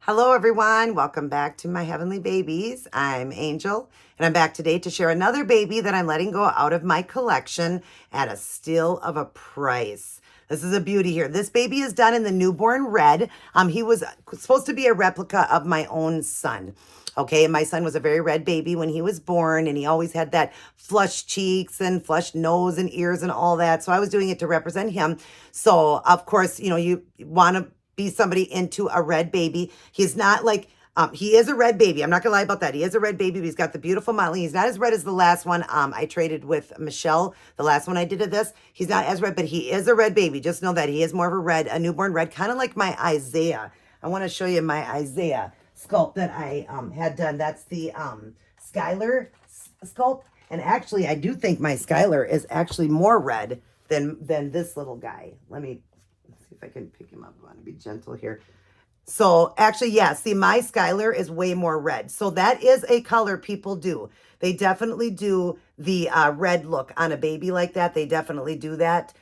Hello, everyone. Welcome back to my Heavenly Babies. I'm Angel, and I'm back today to share another baby that I'm letting go out of my collection at a steal of a price. This is a beauty here. This baby is done in the newborn red. He was supposed to be a replica of my own son. Okay, and my son was a very red baby when he was born, and he always had that flushed cheeks and flushed nose and ears and all that. So I was doing it to represent him. So, of course, you want to be somebody into a red baby. He's not like, he is a red baby. I'm not gonna lie about that. He is a red baby, but he's got the beautiful mottling. He's not as red as the last one I traded with Michelle. The last one I did of this, he's not as red, but he is a red baby. Just know that he is more of a red, a newborn red, kind of like my Isaiah. I want to show you my Isaiah sculpt that I had done. That's the Skylar sculpt. And actually, I do think my Skylar is actually more red than this little guy. Let's see if I can pick him up. I want to be gentle here. So actually, yeah, see, my Skylar is way more red. So that is a color people do. They definitely do the red look on a baby like that. They definitely do that,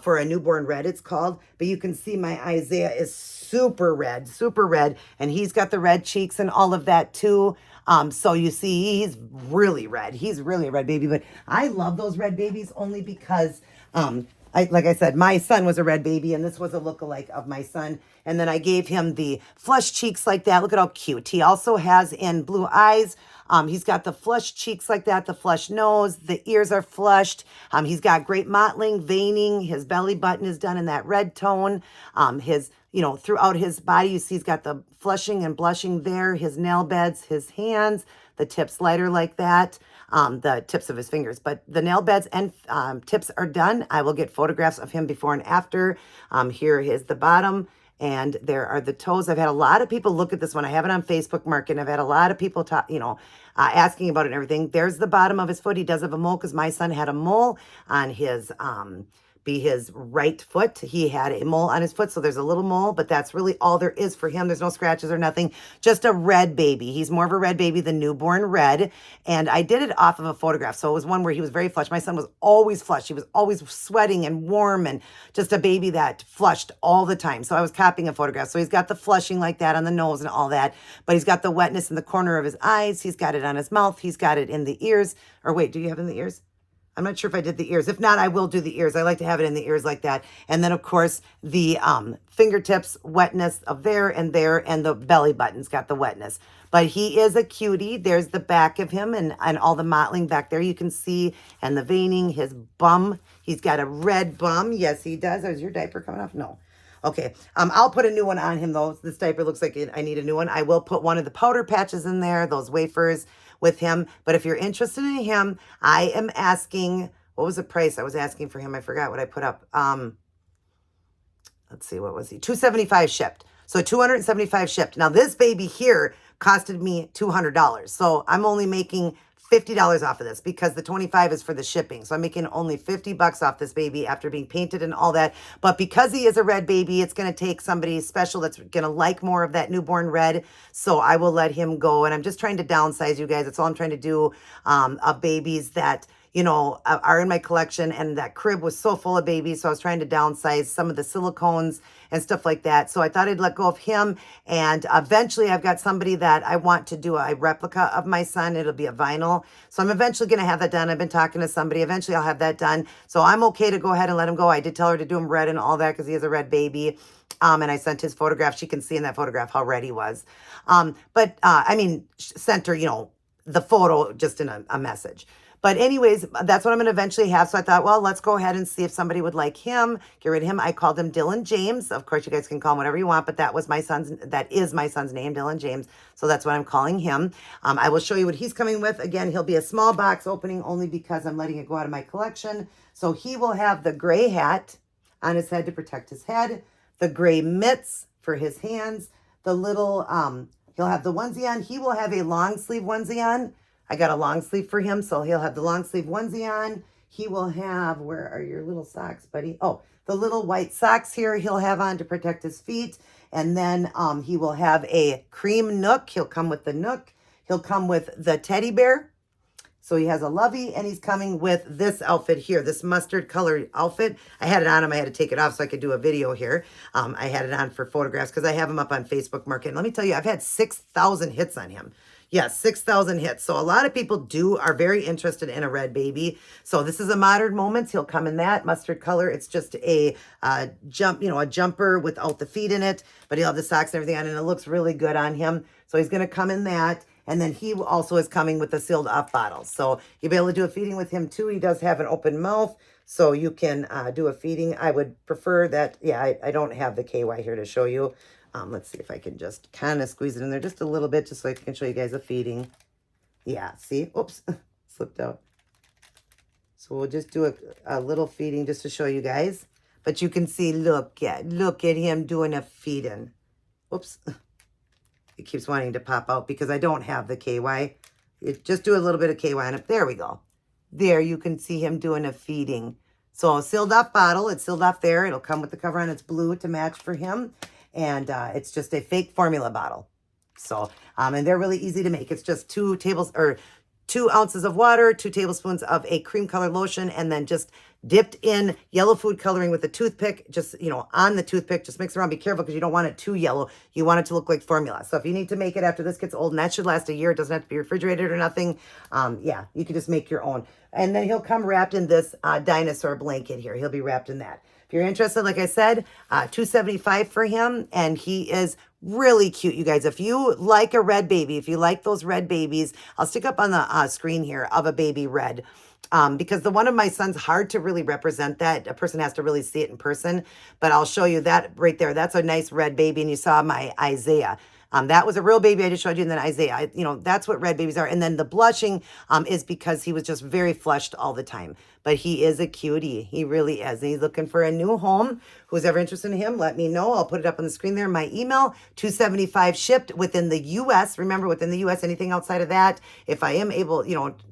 for a newborn red, it's called. But you can see my Isaiah is super red, and he's got the red cheeks and all of that too. So you see, he's really red. He's really a red baby, but I love those red babies only because, like I said, my son was a red baby, and this was a lookalike of my son. And then I gave him the flush cheeks like that. Look at how cute. He also has in blue eyes. He's got the flush cheeks like that, the flush nose. The ears are flushed. He's got great mottling, veining. His belly button is done in that red tone. Throughout his body, you see he's got the flushing and blushing there. His nail beds, his hands, the tips lighter like that. The tips of his fingers, but the nail beds and tips are done. I will get photographs of him before and after. Here is the bottom, and there are the toes. I've had a lot of people look at this one. I have it on Facebook Market, and I've had a lot of people asking about it and everything. There's the bottom of his foot. He does have a mole because my son had a mole on his his right foot. He had a mole on his foot, so there's a little mole, but that's really all there is for him. There's no scratches or nothing, just a red baby. He's more of a red baby than newborn red, and I did it off of a photograph, so it was one where he was very flushed. My son was always flushed. He was always sweating and warm and just a baby that flushed all the time, so I was copying a photograph. So he's got the flushing like that on the nose and all that, but he's got the wetness in the corner of his eyes. He's got it on his mouth. He's got it in the ears. Or wait, do you have it in the ears? I'm not sure if I did the ears. If not, I will do the ears. I like to have it in the ears like that. And then, of course, the fingertips, wetness of there, and the belly button's got the wetness. But he is a cutie. There's the back of him and all the mottling back there you can see, and the veining, his bum. He's got a red bum. Yes, he does. Is your diaper coming off? No. Okay, I'll put a new one on him, though. This diaper looks like I need a new one. I will put one of the powder patches in there, those wafers with him. But if you're interested in him, I am asking, what was the price I was asking for him? I forgot what I put up. Let's see, what was he? $275 shipped. So $275 shipped. Now, this baby here costed me $200. So I'm only making $50 off of this because the $25 is for the shipping. So I'm making only $50 off this baby after being painted and all that. But because he is a red baby, it's going to take somebody special that's going to like more of that newborn red. So I will let him go. And I'm just trying to downsize, you guys. That's all I'm trying to do, of babies that are in my collection, and that crib was so full of babies. So I was trying to downsize some of the silicones and stuff like that. So I thought I'd let go of him. And eventually I've got somebody that I want to do a replica of my son. It'll be a vinyl. So I'm eventually going to have that done. I've been talking to somebody. Eventually I'll have that done. So I'm okay to go ahead and let him go. I did tell her to do him red and all that because he is a red baby. And I sent his photograph. She can see in that photograph how red he was. Sent her, the photo just in a message. But anyways, that's what I'm going to eventually have. So I thought, well, let's go ahead and see if somebody would like him, get rid of him. I called him Dylan James. Of course, you guys can call him whatever you want, but that is my son's name, Dylan James. So that's what I'm calling him. I will show you what he's coming with. Again, he'll be a small box opening only because I'm letting it go out of my collection. So he will have the gray hat on his head to protect his head, the gray mitts for his hands, the little, he'll have the onesie on. He will have a long sleeve onesie on. I got a long sleeve for him, so he'll have the long sleeve onesie on. He will have, where are your little socks, buddy? Oh, the little white socks here he'll have on to protect his feet. And then he will have a cream nook. He'll come with the nook. He'll come with the teddy bear. So he has a lovey, and he's coming with this outfit here, this mustard color outfit. I had it on him. I had to take it off so I could do a video here. I had it on for photographs because I have him up on Facebook Market. And let me tell you, I've had 6,000 hits on him. Yes, 6,000 hits. So a lot of people are very interested in a red baby. So this is a Modern Moments. He'll come in that mustard color. It's just a a jumper without the feet in it, but he'll have the socks and everything on, and it looks really good on him. So he's going to come in that. And then he also is coming with the sealed off bottle. So you'll be able to do a feeding with him too. He does have an open mouth, so you can do a feeding. I would prefer that. Yeah, I don't have the KY here to show you. Let's see if I can just kind of squeeze it in there just a little bit, just so I can show you guys a feeding. Yeah, see? Oops, slipped out. So we'll just do a little feeding just to show you guys. But you can see, look at him doing a feeding. Oops. It keeps wanting to pop out because I don't have the KY. Just do a little bit of KY on it. There we go. There, you can see him doing a feeding. So a sealed off bottle. It's sealed off there. It'll come with the cover on. It's blue to match for him. And it's just a fake formula bottle. So, and they're really easy to make. It's just 2 ounces of water, 2 tablespoons of a cream color lotion, and then just dipped in yellow food coloring with a toothpick, just, on the toothpick, just mix around. Be careful because you don't want it too yellow. You want it to look like formula. So if you need to make it after this gets old, and that should last a year, it doesn't have to be refrigerated or nothing. Yeah, you can just make your own. And then he'll come wrapped in this dinosaur blanket here. He'll be wrapped in that. If you're interested, like I said, $275 for him, and he is really cute, you guys. If you like a red baby, if you like those red babies, I'll stick up on the screen here of a baby red. Because the one of my sons, hard to really represent that. A person has to really see it in person. But I'll show you that right there. That's a nice red baby. And you saw my Isaiah. That was a real baby I just showed you, and then Isaiah. That's what red babies are. And then the blushing is because he was just very flushed all the time. But he is a cutie. He really is. And he's looking for a new home. Who's ever interested in him, let me know. I'll put it up on the screen there. My email, $275 shipped within the U.S. Remember, within the U.S., anything outside of that, if I am able,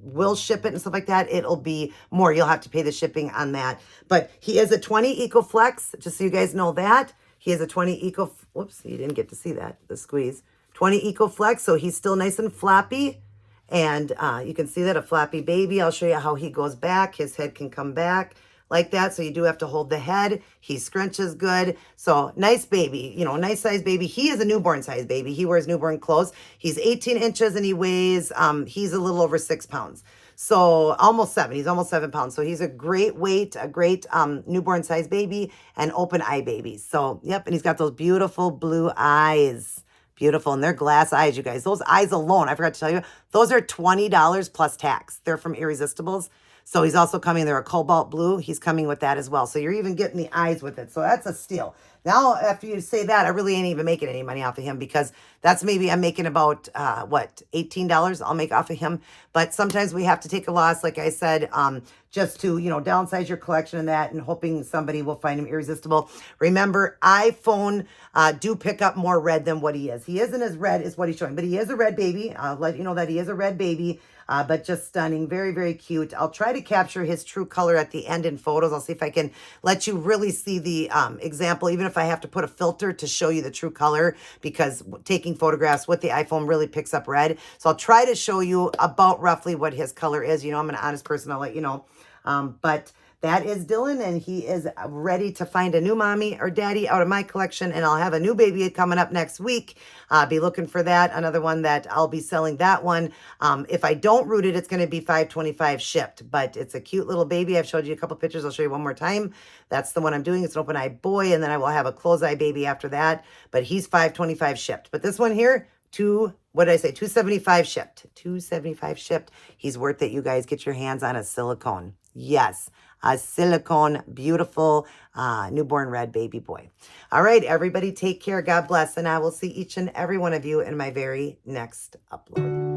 will ship it and stuff like that, it'll be more. You'll have to pay the shipping on that. But he is a 20 EcoFlex, just so you guys know that. He has a 20 whoops, you didn't get to see that, the squeeze. 20 EcoFlex, so he's still nice and floppy. And you can see that, a floppy baby. I'll show you how he goes back. His head can come back like that, so you do have to hold the head. He scrunches good. So nice baby, nice size baby. He is a newborn size baby. He wears newborn clothes. He's 18 inches and he weighs, he's a little over 6 pounds. So almost 7. He's almost 7 pounds. So he's a great weight, a great newborn size baby, and open eye baby. So, yep, and he's got those beautiful blue eyes. Beautiful. And they're glass eyes, you guys. Those eyes alone, I forgot to tell you, those are $20 plus tax. They're from Irresistibles. So he's also coming, they're a cobalt blue. He's coming with that as well. So you're even getting the eyes with it. So that's a steal. Now, after you say that, I really ain't even making any money off of him, because that's maybe I'm making about, $18 I'll make off of him. But sometimes we have to take a loss, like I said, just to, downsize your collection and that, and hoping somebody will find him irresistible. Remember, iPhone do pick up more red than what he is. He isn't as red as what he's showing, but he is a red baby. I'll let you know that he is a red baby. But just stunning. Very, very cute. I'll try to capture his true color at the end in photos. I'll see if I can let you really see the example, even if I have to put a filter to show you the true color, because taking photographs with the iPhone really picks up red. So I'll try to show you about roughly what his color is. I'm an honest person. I'll let you know. But that is Dylan, and he is ready to find a new mommy or daddy out of my collection, and I'll have a new baby coming up next week. Be looking for that. Another one that I'll be selling that one. If I don't root it, it's going to be $525 shipped, but it's a cute little baby. I've showed you a couple pictures. I'll show you one more time. That's the one I'm doing. It's an open eye boy, and then I will have a closed eye baby after that, but he's $525 shipped. But this one here, what did I say? $275 shipped. $275 shipped. He's worth it, you guys. Get your hands on a silicone. Yes, a silicone, beautiful newborn red baby boy. All right, everybody, take care. God bless. And I will see each and every one of you in my very next upload.